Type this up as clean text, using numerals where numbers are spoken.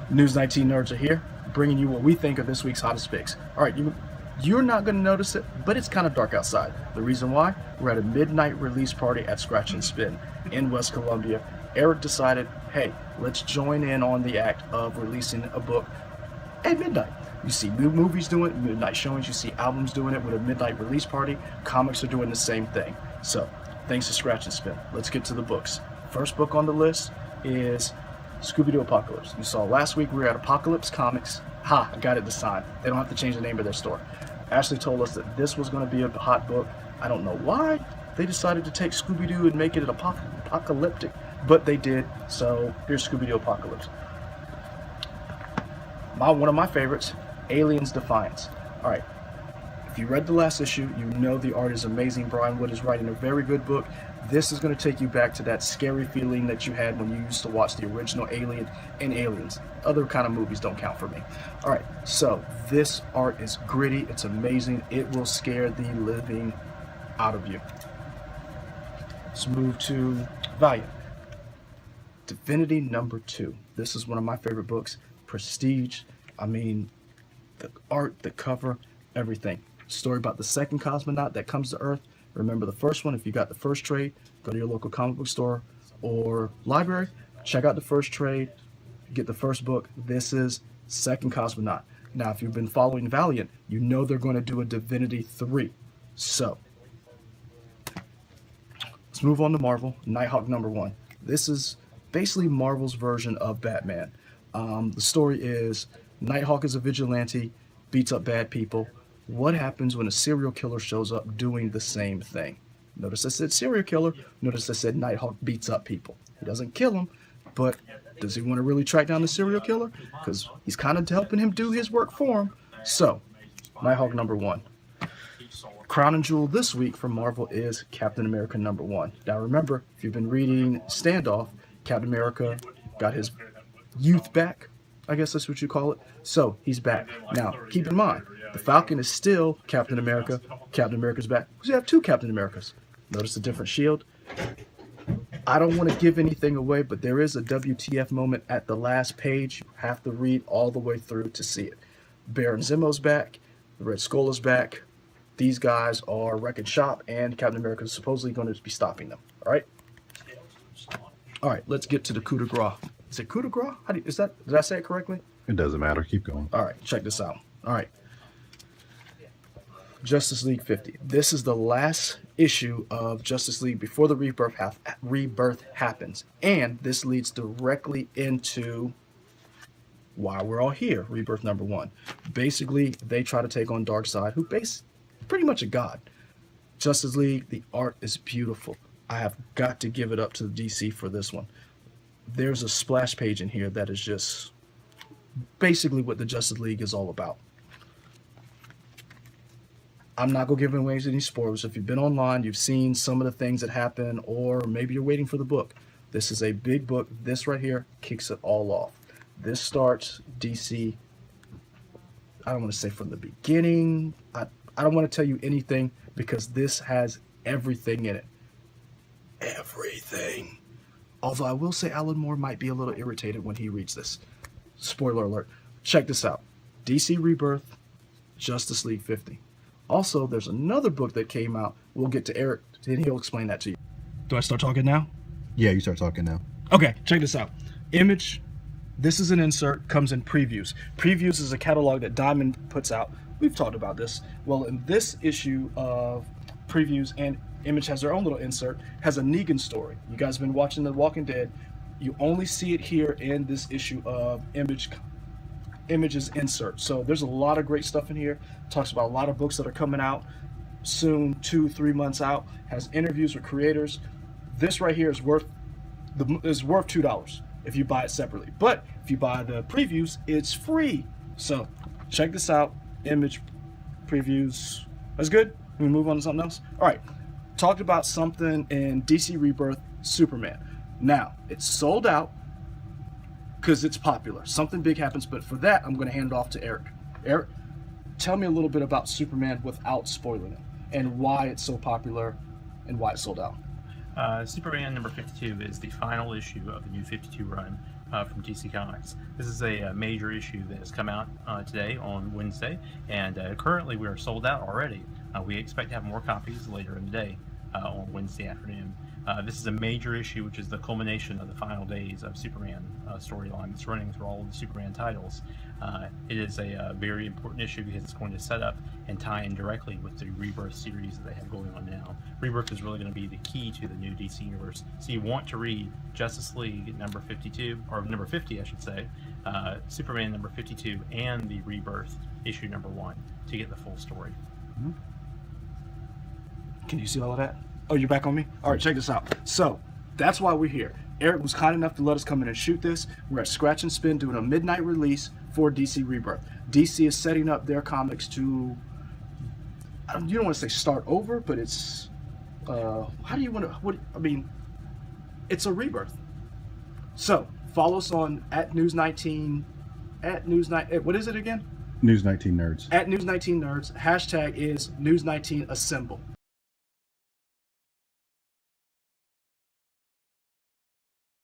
News 19 nerds are here, bringing you what we think are this week's hottest picks. All right, you're not going to notice it, but it's kind of dark outside. The reason why? We're at a midnight release party at Scratch and Spin in West Columbia. Eric decided, hey, let's join in on the act of releasing a book at midnight. You see movies doing it, midnight showings, you see albums doing it with a midnight release party. Comics are doing the same thing. So, thanks to Scratch and Spin. Let's get to the books. First book on the list is Scooby Doo Apocalypse. You saw last week we were at Apocalypse Comics. Ha, I got it this time. They don't have to change the name of their store. Ashley told us that this was going to be a hot book. I don't know why they decided to take Scooby Doo and make it an apocalyptic, but they did. So here's Scooby Doo Apocalypse. One of my favorites, Aliens Defiance. All right. If you read the last issue, you know the art is amazing. Brian Wood is writing a very good book. This is going to take you back to that scary feeling that you had when you used to watch the original Alien and Aliens. Other kind of movies don't count for me. All right, so this art is gritty. It's amazing. It will scare the living out of you. Let's move to Valiant. Divinity #2. This is one of my favorite books. Prestige. I mean, the art, the cover, everything. Story about the second cosmonaut that comes to Earth. Remember the first one. If you got the first trade, go to your local comic book store or library, check out the first trade, get the first book. This is Second Cosmonaut. Now, if you've been following Valiant, you know they're going to do a Divinity 3. So, let's move on to Marvel, Nighthawk #1. This is basically Marvel's version of Batman. The story is Nighthawk is a vigilante, beats up bad people. What happens when a serial killer shows up doing the same thing? Notice I said serial killer. Notice I said Nighthawk beats up people. He doesn't kill them, but does he want to really track down the serial killer? Because he's kind of helping him do his work for him. So, Nighthawk #1. Crown and jewel this week from Marvel is Captain America #1. Now remember, if you've been reading Standoff, Captain America got his youth back. I guess that's what you call it. So, he's back. Now, keep in mind, the Falcon is still Captain America. Captain America's back. Because you have two Captain Americas. Notice a different shield. I don't want to give anything away, but there is a WTF moment at the last page. You have to read all the way through to see it. Baron Zemo's back. The Red Skull is back. These guys are wrecking shop, and Captain America is supposedly going to be stopping them. All right? All right, let's get to the coup de grace. Is it coup de grace? Did I say it correctly? It doesn't matter. Keep going. All right, check this out. All right. Justice League 50. This is the last issue of Justice League before the rebirth happens. And this leads directly into why we're all here, Rebirth #1. Basically, they try to take on Darkseid, who pretty much a god. Justice League, the art is beautiful. I have got to give it up to the DC for this one. There's a splash page in here that is just basically what the Justice League is all about. I'm not going to give away any spoilers. If you've been online, you've seen some of the things that happen, or maybe you're waiting for the book. This is a big book. This right here kicks it all off. This starts DC, I don't want to say from the beginning. I don't want to tell you anything because this has everything in it. Everything. Although I will say Alan Moore might be a little irritated when he reads this. Spoiler alert. Check this out. DC Rebirth, Justice League 50. Also, there's another book that came out. We'll get to Eric, and he'll explain that to you. Do I start talking now? Yeah, you start talking now. Okay, check this out. Image. This is an insert, comes in previews. Previews is a catalog that Diamond puts out. We've talked about this. Well, in this issue of previews, and Image has their own little insert, has a Negan story. You guys have been watching The Walking Dead. You only see it here in this issue of Image's insert. So there's a lot of great stuff in here. Talks about a lot of books that are coming out soon, 2-3 months out. Has interviews with creators. This right here is worth $2 if you buy it separately. But if you buy the previews, it's free. So check this out. Image previews. That's good. We move on to something else. All right. Talked about something in DC Rebirth, Superman. Now, it's sold out because it's popular. Something big happens, but for that, I'm going to hand it off to Eric. Eric, tell me a little bit about Superman without spoiling it, and why it's so popular, and why it's sold out. Superman number 52 is the final issue of the new 52 run from DC Comics. This is a major issue that has come out today on Wednesday, and currently we are sold out already. We expect to have more copies later in the day on Wednesday afternoon. This is a major issue, which is the culmination of the final days of Superman storyline that's running through all of the Superman titles. It is a very important issue because it's going to set up and tie in directly with the Rebirth series that they have going on now. Rebirth is really going to be the key to the new DC Universe. So you want to read Justice League number 52, or number 50, I should say, Superman number 52, and the Rebirth issue number 1 to get the full story. Mm-hmm. Can you see all of that? Oh, you're back on me? All right, check this out. So, that's why we're here. Eric was kind enough to let us come in and shoot this. We're at Scratch and Spin doing a midnight release for DC Rebirth. DC is setting up their comics to, you don't want to say start over, but it's, how do you want to, it's a rebirth. So, follow us on @News19, what is it again? News 19 Nerds. @News19 Nerds. Hashtag is News19 Assemble.